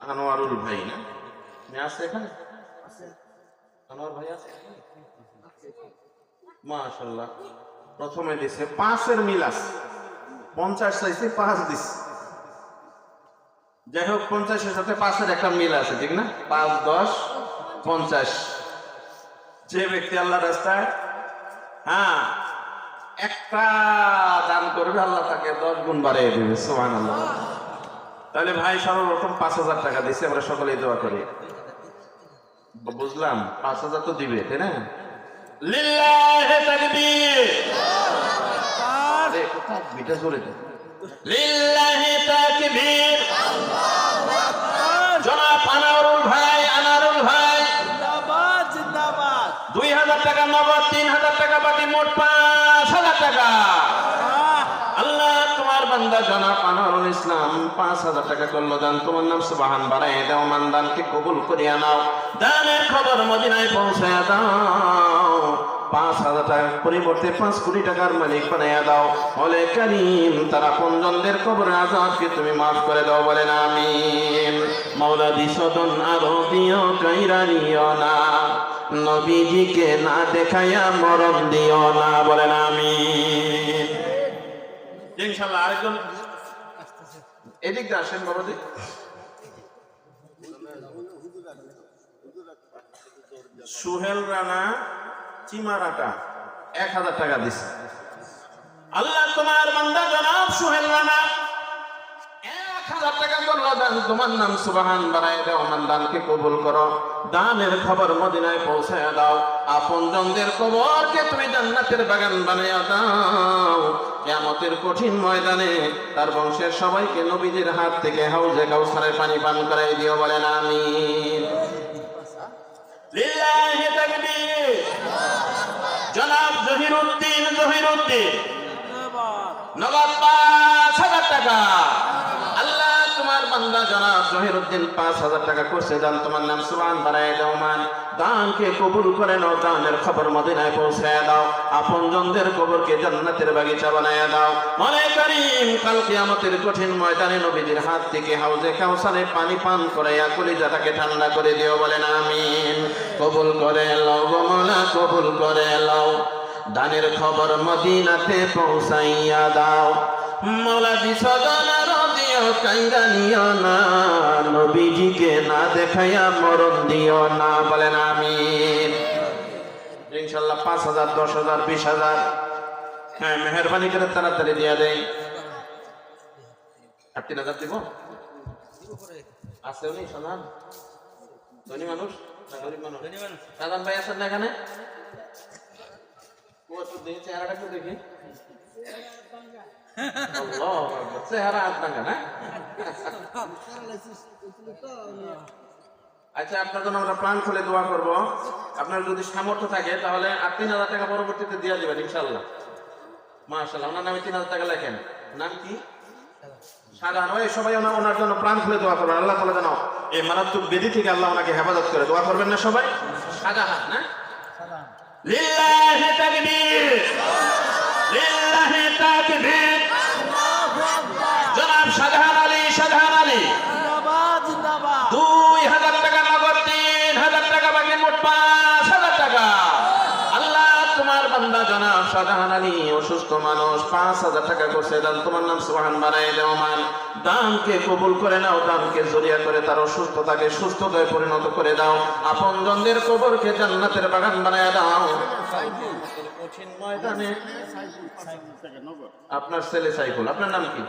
আনোয়ারুল ভাই না আছে এখানে? আনোয়ার ভাই আছে? মাশাআল্লাহ। প্রথমে দিছে 5-এর মিল আছে, 50 চাইছে 5 দিছে। যাই হোক 50-এর সাথে 5-এর একটা মিল আছে, ঠিক না? 5, 10, 50। যে ব্যক্তি আল্লাহ রাস্তায় একটা দান করবে, আল্লাহ তাকে 10 গুণ বাড়িয়ে দেবে। সুবহানাল্লাহ। তাহলে ভাই সর্বপ্রথম 5,000 টাকা দিছে, আমরা সকলেই দোয়া করি। বুঝলাম 5,000 তো দিবে, তাই না? লিল্লাহি তাকবীর। আরে কোথায় বিটা জোরে দে। লিল্লাহি তাকবীর। আল্লাহু আকবার। জনাব আনোয়ারুল ভাই, আনোয়ারুল ভাই জিন্দাবাদ, জিন্দাবাদ। 2,000 টাকা নগদ, 3,000 টাকা বাকি, মোট 5,000 টাকা। আল্লাহ তোমার বান্দা জনাব আনোয়ারুল ইসলাম 5,000 টাকা করলো দান, তোমার নাম সুবহান বাড়ায় দাও, মান দানকে কবুল করিয়া নাও, দানের খবর মদিনায় পৌঁছায়া দাও। 5,000 টাকার পরিবর্তে 5 কোটি টাকার মালিক বানাইয়া দাও। বলে কারীম তার আপনজনদের কবরে আযাবকে তুমি মাফ করে দাও, বলেন আমিন। মাওলা বিসদন আরো দিও, কাইরা নিও না, নবীজিকে না দেখাইয়া মরণ দিও না, বলেন আমিন। ইনশাআল্লাহ আরেকজন এদিক দিয়ে আসেন বাবাজি। সুহেল রানা চিমারাটা 1,000 টাকা দিছে। আল্লাহ তোমার বান্দা জনাব সুহেল রানা 1,000 টাকা করলো দান, তোমার নাম সুবহান বাড়ায় দাও, মান দানকে কবুল করো, দানের খবর মদিনায় পৌঁছায় দাও, আপনজনদের কবরকে তুমি জান্নাতের বাগান বানাইয়া দাও। কিয়ামতের কঠিন ময়দানে তার বংশের সবাইকে নবীজির হাত থেকে হাউজে কাউসারের পানি পান করাই দিও, বলেন আমিন। লিল্লাহি তাকবীর। জনাব জহিরউদ্দিন, জহিরউদ্দিন নগদ 5,000 টাকা। আল্লাহ তোমার বান্দা জনাব জহিরউদ্দিন 5,000 টাকা করছে দান, তোমার নাম সুবহান বাড়ায় দাও, মান দানকে কবুল করে নাও, দানের খবর মদিনায় পৌঁছায় দাও, আপনজনদের কবরকে জান্নাতের বাগিচা বানায়া দাও। মনে করিম কাল কিয়ামতের কঠিন ময়দানে নবীজির হাত থেকে হাউজে কাউসারে পানি পান করাইয়া কলিজাটাকে ঠান্ডা করে দিও, বলেন আমিন। কবুল করে লও গো মাওলা, কবুল করে লও, দানের খবর মদিনাতে পৌঁছাইয়া দাও। মাওলা বিসদন আরো দিও, কাইরা নিও না, নবীজিকে না দেখাইয়া মরণ দিও না, বলেন আমিন। ইনশাআল্লাহ 5,000, 10,000, 20,000 মেহরবানি করে তাড়াতাড়ি দিয়া দেয়। 3,000 দিব আছে উনি সন্ধান ধনী মানুষ না গরিব মানুষ? সাধারণ ভাই আছেন না এখানে? চেহারাটা একটু দেখি। চেহারা আধ-ভাঙা না? আচ্ছা, আপনার জন্য আমরা প্রাণ খুলে দোয়া করবো। আপনার যদি সামর্থ্য থাকে তাহলে 3,000 টাকা পরবর্তীতে দিয়ে দেবেন ইনশাআল্লাহ। মাশাআল্লাহ। ওনার নামে 3,000 টাকা লেখেন। নাম কি? শাহজাহান। ওই সবাই ওনার জন্য প্রাণ খুলে দোয়া করবেন। আল্লাহ তাআলা যেন এই মারাত্মক ব্যাধি থেকে আল্লাহ ওনাকে হেফাজত করে। দোয়া করবেন না সবাই? শাহজাহান না? লিল্লাহি তাকবীর, লিল্লাহি তাকবীর। জনাব শাহজাহান আলী, শাহজাহান আলী জিন্দাবাদ, জিন্দাবাদ। 2,000 টাকা নগদ, 3,000 টাকা বাকি, মোট 5,000 টাকা। আল্লাহ তোমার বান্দা জনাব শাহজাহান আলী অসুস্থ মানুষ, 5,000 টাকা করছে দান, তোমার নাম সুবহান বাড়ায় দাও, মান দানকে কবুল করে নাও, দানকে জরিয়া করে তার অসুস্থতাকে সুস্থতায় পরিণত করে দাও, আপনজনদের কবরকে জান্নাতের বাগান বানায় দাও। কঠিন ময়দানে আপনার ছেলে সাইফুল, আপনার নাম কি?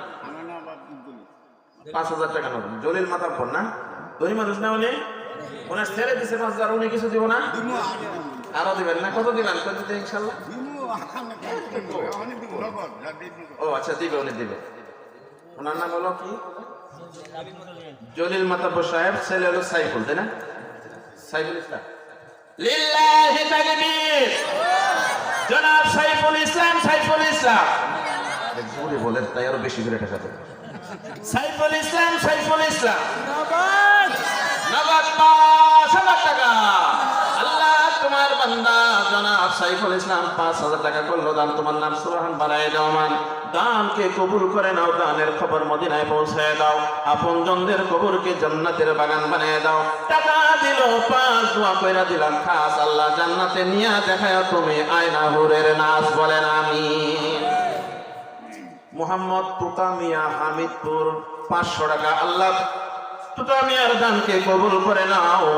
5,000 টাকা নগদ। জলিল মাতাব্বর না? ধনী মানুষ না উনি? ওনার ছেলে দিছে 5,000, উনি কিছু দিব না? আরো দিবেন না? কত দিবেন? কত দিতে ইনশাআল্লাহ? ও আচ্ছা, দিবে, উনি দিবে। ওনার নাম হলো কি? জলিল মাতাব্বর সাহেব, ছেলে হলো সাইফুল, তাই না? সাইফুল ইসলাম। লিল্লাহি তাকবীর। জনাব সাইফুল ইসলাম, সাইফুল ইসলাম জোরে বলেন, তাই আরো বেশি করে টাকা দেবেন। সাইফুল ইসলাম, সাইফুল ইসলাম নগদ 5,000 টাকা। আল্লাহ তোমার বান্দা জনাব বাপ সাইফুল ইসলাম 5,000 টাকা করলো দান, তোমার নাম সুবহান বাড়ায় দাও মান। দানকে কবুল করে নাও, দানের খবর মদিনায় পৌঁছায় দাও, আপনজনদের কবরকে জান্নাতের বাগান বানিয়ে দাও। টাকা দিল 5, দোয়া কইরা দিলাম খাস, আল্লাহ জান্নাতে নিয়া দেখায় তুমি আয়না হুরের নাচ, বলেন আমিন। মোহাম্মদ তুতা মিয়া, হামিদপুর 500 টাকা। আল্লাহ তুতা মিয়ার দানকে কবুল করে নাও,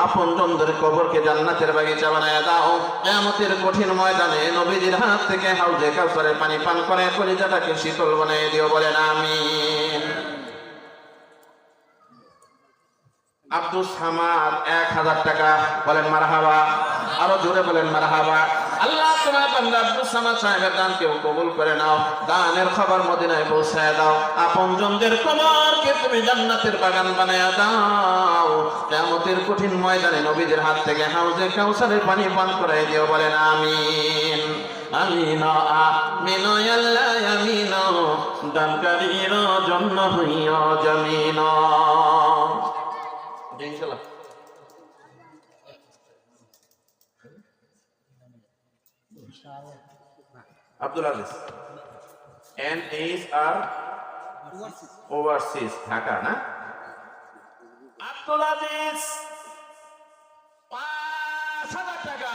আপনজনদের কবরকে জান্নাতের বাগিচা বানায় দাও। কিয়ামতের কঠিন ময়দানে নবীজির হাত থেকে হাউজে কাউসারের পানি পান করে কলিজাটাকে শীতল বানিয়ে দিও, বলেন আমিন। আব্দুস সামাদ 1000 টাকা, বলেন মারহাবা, আরো জোরে বলেন মারহাবা। আল্লাহ তোমার বান্দা আব্দুস সামাদ সাহেবের দানকে কবুল করে নাও, দানের খবর মদিনায় পৌঁছায় দাও, আপনজনদের কবরকে তুমি জান্নাতের বাগান বানায়া দাও। কিয়ামতের কঠিন ময়দানে নবীদের হাত থেকে হাউজে কাউসারের পানি পান করাই দিও, বলেন আমিন। আমিন আমিন আল্লাহ আমিন, দানকারীর জন্য হইয়া জামিন। ইনশাআল্লাহ। আব্দুল আজিজ NHR ওভারসিজ ঢাকা না? আব্দুল আজিজ 5,000 টাকা।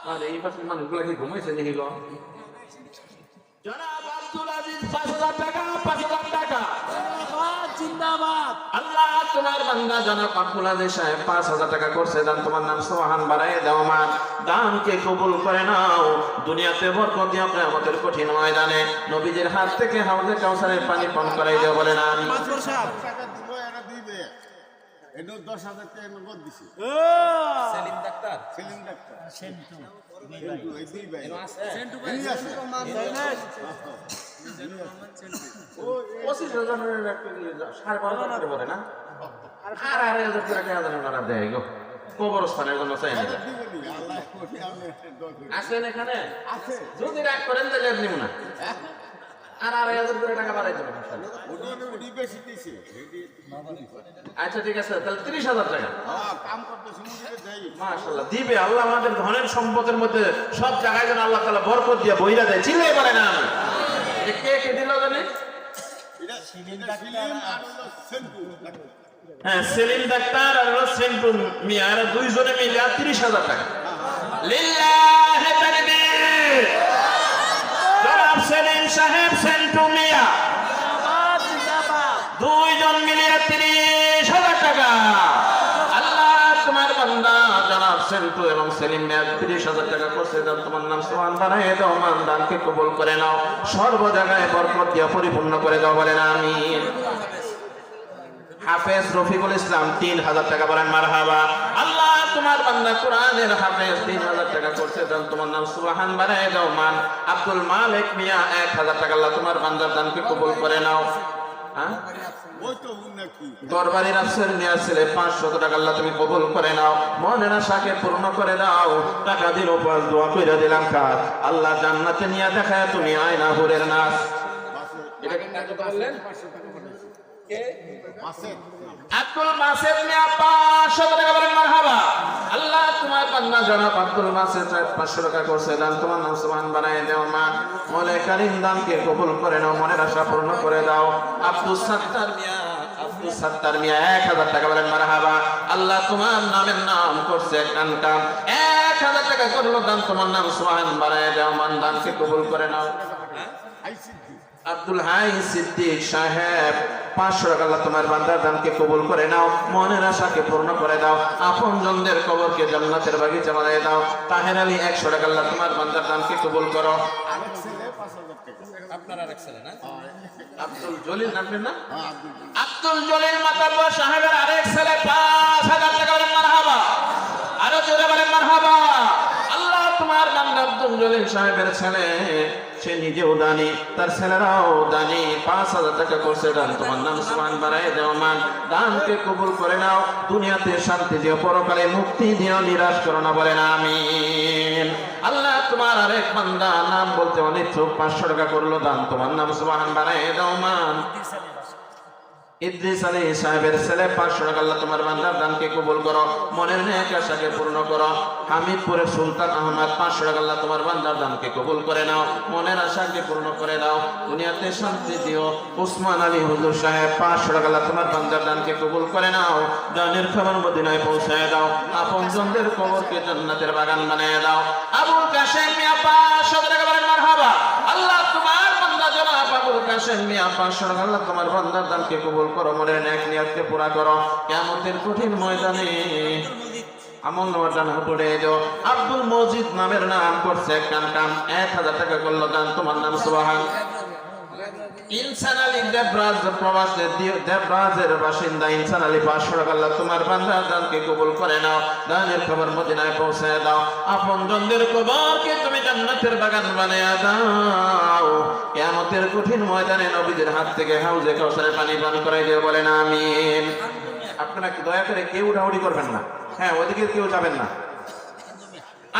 আর এই পাশে মানুষগুলো কি ঘুমাইছে নাকি গো? জনাব আব্দুল আজিজ 5,000 টাকা, 5,000 টাকা। জিন্দাবাদ। আল্লাহ তোমার বান্দা জনাব আব্দুল আজিজ সাহেব 5,000 টাকা করছে দান, তোমার নাম সুবহান বাড়ায় দাও মা। দানকে কবুল করে নাও, দুনিয়াতে বরকত দিও, কিয়ামতের কঠিন ময়দানে নবীজির হাত থেকে হাউজে কাউসারের পানি পান করাই দিও, বলেন আমিন। মাসুর সাহেব টাকা দিব, এরা দিবে। এনো 10,000 টাকা নগদ দিছি। সেলিম ডাক্তার, সেলিম ডাক্তার, সেন্টু এই দুই ভাই সেন্টু ভাই, সেন্টু মান দেয় না। 25,000 একটা দিয়ে 12,500 করে না? আর 8,000 টাকা ওনারা দেয় গো কবরস্থানের জন্য, চাই না। আসেন এখানে আছে, যদি রাগ করেন তাহলে নিব না, আর 8,000 টাকা বাড়াই দেবেন। আচ্ছা ঠিক আছে, তাহলে 30,000 টাকা মাশাআল্লাহ দিবে। আল্লাহ আমাদের ধনের সম্পদের মধ্যে সব জায়গায় যেন আল্লাহ তাআলা বরকত দিয়ে বইরা দেয়। চিল্লায় বলে না আমি। কে কে দিল জানেন? হ্যাঁ, সেলিম ডাক্তার আর সেন্টু মিয়া, আর দুইজনে মিলে 30,000 টাকা। লিল্লাহি তাকবীর। জনাব সেলিম সাহেব, সেন্টু মিয়া দুইজন মিলে 30,000 টাকা। আল্লাহ তোমার বান্দা জনাব সেন্টু এবং সেলিম মিয়া 30,000 টাকা করছে দান, তোমার নাম সুবহান বানায়ে দাও মান, দানকে কবুল করে নাও, সর্ব জায়গায় বরকত দিয়ে পরিপূর্ণ করে দাও, বলেন আমিন। হাফেজ রফিকুল ইসলাম 3,000 টাকা, বলেন মারহাবা। আল্লাহ তোমার বান্দা কোরআনের হাফেজ 3,000 টাকা করছে দান, তোমার নাম সুবহান বানায়ে দাও মান। আব্দুল মালিক মিয়া 1,000 টাকা, আল্লাহ তোমার বান্দার দানকে কবুল করে নাও। দরবারি রাসূল মিয়া ছেলে 500 টাকা, আল্লাহ তুমি কবুল করে নাও, মনের আশাকে পূর্ণ করে দাও। টাকা দিল 5, দোয়া কইরা দিলাম কাজ, আল্লাহ জান্নাতে নিয়ে দেখায় তুমি আয়না হুরের নাচ। এটা কি কাজ বললেন? কে? আব্দুল মাসেদ মিয়া 500 টাকা, বলেন মারহাবা। আল্লাহ তোমার বান্দা জনাব আব্দুল মাসেদ 500 টাকা করছে দান, তোমার নাম সুবহান বানায়ে দাও মা। মৌলা কারীম দানকে কবুল করে নাও, মনের আশা পূর্ণ করে দাও। আব্দুল সাত্তার মিয়া 1,000 টাকা, বলেন মারহাবা। আল্লাহ তোমার নামের নাম করছে কান কান, 1,000 টাকা করলো দান, তোমার নাম সুবহান বানায়ে দাও মান, দানকে কবুল করে নাও। আব্দুল হাই সিদ্দিক সাহেব 500 টাকা, আল্লাহ তোমার বান্দার দানকে কবুল করে নাও, মনের আশাকে পূর্ণ করে দাও, আপনজনদের কবরকে জান্নাতের বাগিচা বানিয়ে দাও। তাহের আলী 100 টাকা, আল্লাহ তোমার বান্দার দানকে কবুল করো। আপনার আরেক ছেলে না? আব্দুল জলিল নামের না? আব্দুল জলিল মাতাব্বর সাহেবের আরেক ছেলে 5,000 টাকা, বলেন মারহাবা। আরো জোরে বলেন মারহাবা। আল্লাহ তোমার বান্দা আব্দুল জলিল সাহেবের ছেলে, সে নিজেও দানি, তার ছেলেরাও দানি, 5,000 টাকা করছে দান, তোমার নাম সুবহান বাড়ায়ে দাও মান, দানকে কবুল করে নাও, দুনিয়াতে শান্তি দিও, পরকালে মুক্তি দিও, নিরাশ করো না, বলেন আমিন। আল্লাহ তোমার আরেক বান্দা নাম বলতে অনিচ্ছুক 500 টাকা করলো দান, তোমার নাম সুবহান বাড়ায়ে দাও মান। ইদ্রিস আলাইহিস সাহেবের ছেলে 500 টাকা আল্লাহ তোমার বান্দার দানকে কবুল করো, মনের নেক আশাকে পূর্ণ করো। হামিদপুরের সুলতান আহমদ 500 টাকা আল্লাহ তোমার বান্দার দানকে কবুল করে নাও, মনের আশাকে পূর্ণ করে দাও, দুনিয়াতে শান্তি দিও। উসমান আলী হুজুর সাহেব 500 টাকা আল্লাহ তোমার বান্দার দানকে কবুল করে নাও, দানের খবর মদিনায় পৌঁছায় দাও, আপনজনদের কবরকে জান্নাতের বাগান বানিয়ে দাও। আবুল কাশেম মিয়া 500 টাকা বলেন মারহাবা। আল্লাহ তোমার বান্দা জনাব আবুল কাশেম মিয়া 500 টাকা আল্লাহ তোমার বান্দার দানকে কবুল করো, মনের নেক নিয়তকে পুরা করো। কিয়ামতের কঠিন ময়দানে আমল নামার দান পড়ে যাও। আব্দুল মজিদ নামের নাম করছে কান 1000 টাকা করলো দান, তোমার নাম সুবহান। ইনসান আলী দেবরাজ প্রবাসে দেবরাজের বাসিন্দা ইনসান আলী 500 টাকা আল্লাহ তোমার বান্দার দানকে কবুল করে নাও, দানের খবর মদিনায় পৌঁছায় দাও, আপনজনদের কবরকে তুমি জান্নাতের বাগান বানিয়ে দাও। কিয়ামতের কঠিন ময়দানে নবীদের হাত থেকে হাউজে কাউসারের পানি পান করাই দিও, বলেন আমিন। আপনারা কি দয়া করে কেউ উঠাউঠি করবেন না, হ্যাঁ ওইদিকে কেউ যাবেন না।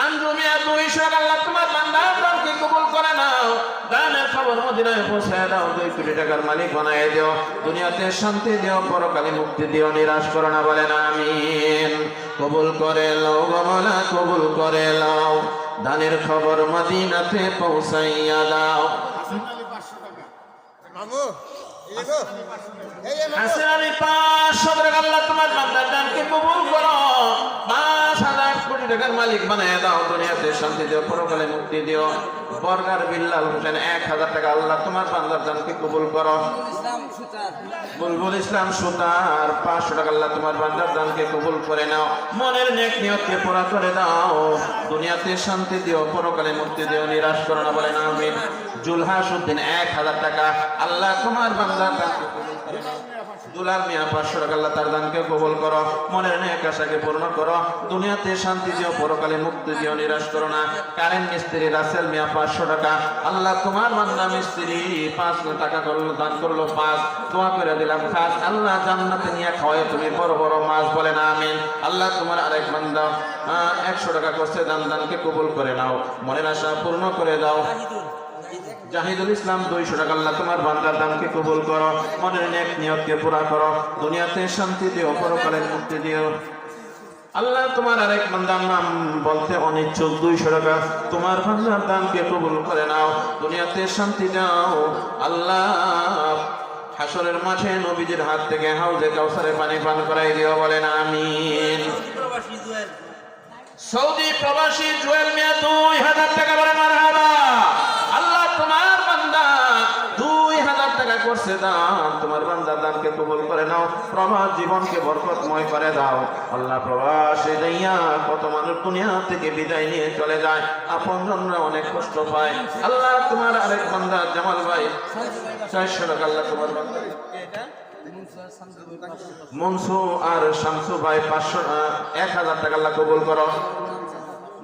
আঞ্জুমিয়া 200 টাকা আল্লাহ তোমার বান্দার দানকে কবুল করে নাও, দানের খবর মদিনায় পৌঁছায় দাও, 2 কোটি টাকার মালিক বানায় দিও, দুনিয়াতে শান্তি দিও, পরকালে মুক্তি দিও, নিরাশ করো না, বলেন আমিন। কবুল করে লও গো মাওলা, কবুল করে লও, দানের খবর মদিনাতে পৌঁছাইয়া দাও। হাসান আলী 500 টাকা আল্লাহ তোমার বান্দার দানকে কবুল করো, 5000 কোটি টাকার মালিক বানায় দাও, দুনিয়াতে শান্তি দিও, পরকালে মুক্তি দিও। বর্গার বিল্লাল হোসেন 1000 টাকা আল্লাহ তোমার বান্দার দানকে কবুল করো। বুলবুল ইসলাম সুতার 500 টাকা আল্লাহ তোমার বান্দার দানকে কবুল করে নাও, মনের নেক নিয়তকে পুরা করে দাও, দুনিয়াতে শান্তি দিও, পরকালে মুক্তি দিও, নিরাশ করো না, বলেন আমিন। জুলহাসউদ্দিন 1000 টাকা আল্লাহ তোমার বান্দার দানকে কবুল করে নাও। দুলাল মিয়া 500 টাকা আল্লাহ তার দানকে কবুল করো, মনের নেক আশাকে পূর্ণ করো, দুনিয়াতে শান্তি দিও, পরকালে মুক্তি দিও, নিরাশ করো না। কারেন্ট মিস্ত্রি রাসেল মিয়া 500 টাকা আল্লাহ তোমার বান্দা মিস্ত্রি 5 টাকা করলো দান করলো, 5 দোয়া করে দিলাম খাস আল্লাহ জান্নাতে নিয়ে খাওয়ায় তুমি বড় বড় মাছ, বলেন আমিন। আল্লাহ তোমার আরেক বান্দা 100 টাকা করছে দান, দানকে কবুল করে নাও, মনের আশা পূর্ণ করে দাও। জাহিদুল ইসলাম 200 টাকা আল্লাহ তোমার বান্দার দানকে কবুল করো, মনের নেক নিয়তকে পুরা করো, দুনিয়াতে শান্তি দিও, পরকালে মুক্তি দিও। আল্লাহ তোমার আরেক বান্দার নাম বলতে অনিচ্ছুক 200 টাকা তোমার বান্দার দানকে কবুল করে নাও, দুনিয়াতে শান্তি দাও। আল্লাহ হাসরের মাঠে নবীজির হাত থেকে হাউজে কাউসারে পানি পান করাই দিও, বলেন আমিন। সৌদি প্রবাসী জুয়েল মিয়া 2000 টাকা, বলেন মারহাবা। আল্লাহ তোমার বান্দা 2000 টাকা করছে দান, তোমার বান্দার দানকে কবুল করে নাও, প্রবাস জীবনকে বরকতময় করে দাও। আল্লাহ প্রবাসে যাইয়া কত মানুষ দুনিয়া থেকে বিদায় নিয়ে চলে যায়, আপনজনরা অনেক কষ্ট পায়। আল্লাহ তোমার আরেক বান্দা জামাল ভাই 400 টাকা আল্লাহ তোমার বান্দা মনসু আর শামসু ভাই 1000 টাকা আল্লাহ কবুল করো।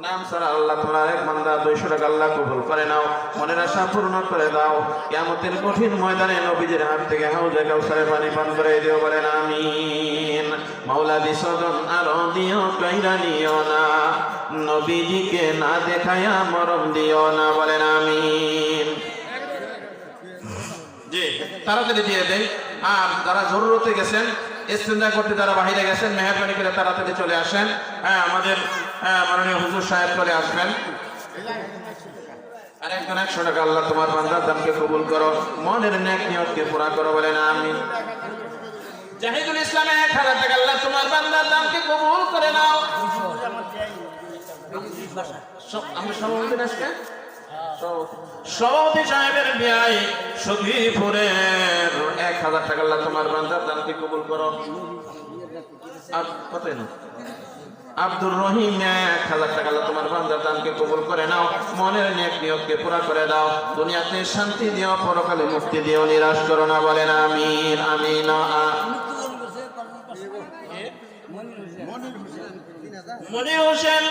নাম সারা আল্লাহ তোমার এক বান্দা 200 টাকা আল্লাহ কবুল করে নাও, মনের আশা পূর্ণ করে দাও। কিয়ামতের কঠিন ময়দানে নবীজির হাত থেকে হাউজে কাউসারে পানি পান করে দিও, বলেন আমিন। মাওলা বিসর্জন আর দিও কইরা নিও না, নবীজিকে না দেখায়া মরম দিও না, বলেন আমিন। জি তাড়াতাড়ি দিয়ে দেন। আর যারা জরুরতে গেছেন, ইস্তেঞ্জা করতে যারা বাহিরে গেছেন, মেহরবানি করে তাড়াতাড়ি চলে আসেন। হ্যাঁ আমাদের মাননীয় হুজুর সাহেব চলে আসবেন। আরেকজন 100 টাকা আল্লাহ তোমার বান্দার দানকে কবুল করো, মনের নেক নিয়তকে পুরা করো, বলেন আমিন। জাহিদুল ইসলাম 1000 টাকা আল্লাহ তোমার বান্দার দানকে কবুল করে নাও। আমরা সভাপতি আজকে সভাপতি সাহেবের বিয়াই সখীপুরের 1000 টাকা আল্লাহ তোমার বান্দার দানকে কবুল করো। কত না আব্দুর রহিম 1000 টাকা আল্লাহ তোমার বান্দার দানকে কবুল করে নাও, মনের নেক নিয়তকে পুরা করে দাও, দুনিয়াতে শান্তি দিও, পরকালে মুক্তি দিও, নিরাশ করো না, বলেন আমিন আমিন। মনির হোসেন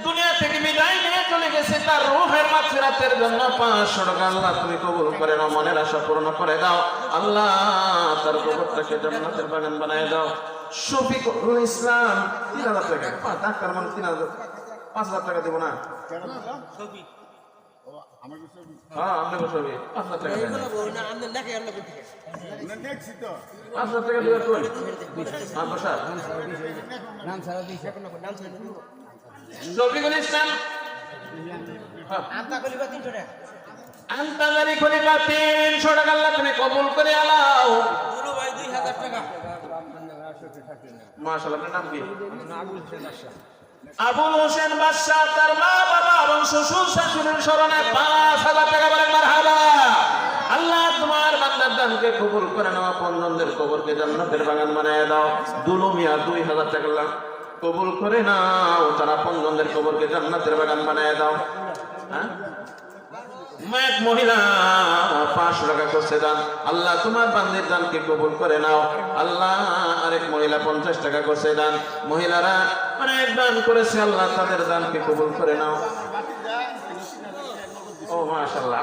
দুনিয়া থেকে বিদায় নিয়ে চলে গেছে, তার রূহের মাগফিরাতের জন্য 500 টাকা আল্লাহ তুমি কবুল করে নাও, মনের আশা পূর্ণ করে দাও। আল্লাহ তার কবরটাকে জান্নাতের বাগান বানায় দাও। শফিকুল ইসলাম 3000 টাকা, ডাক্তার মানে 5000 টাকা দেব না, হ্যাঁ আপনাকে সবই 5,000 টাকা দেন 5,000 টাকা দিয়ে কই হ্যাঁ বসা শফিকুল ইসলাম আন্তাজারি খলিফা 300 টাকা আল্লাহ তুমি কবুল করে আলাও মাশাআল্লাহ আপনার নাম কি আবুল হোসেন বাদশা তার মা বাবা এবং শ্বশুর শাশুড়ির স্মরণে 5,000 টাকা বলেন মারহাবা আল্লাহ তোমার বান্দার দানকে কবুল করে নাও আপনজনদের কবরকে জান্নাতের বাগান বানায় দাও দুলু মিয়া 2,000 টাকা আল্লাহ কবুল করে নাও তার আপনজনদের কবরকে জান্নাতের বাগান বানায় দাও হ্যাঁ এক মহিলা 500 টাকা করছে দান আল্লাহ তোমার বান্দির দানকে কবুল করে নাও আল্লাহ আরেক মহিলা 50 টাকা করছে দান মহিলারা অনেক দান করেছে আল্লাহ তাদের দানকে কবুল করে নাও ও মাশাআল্লাহ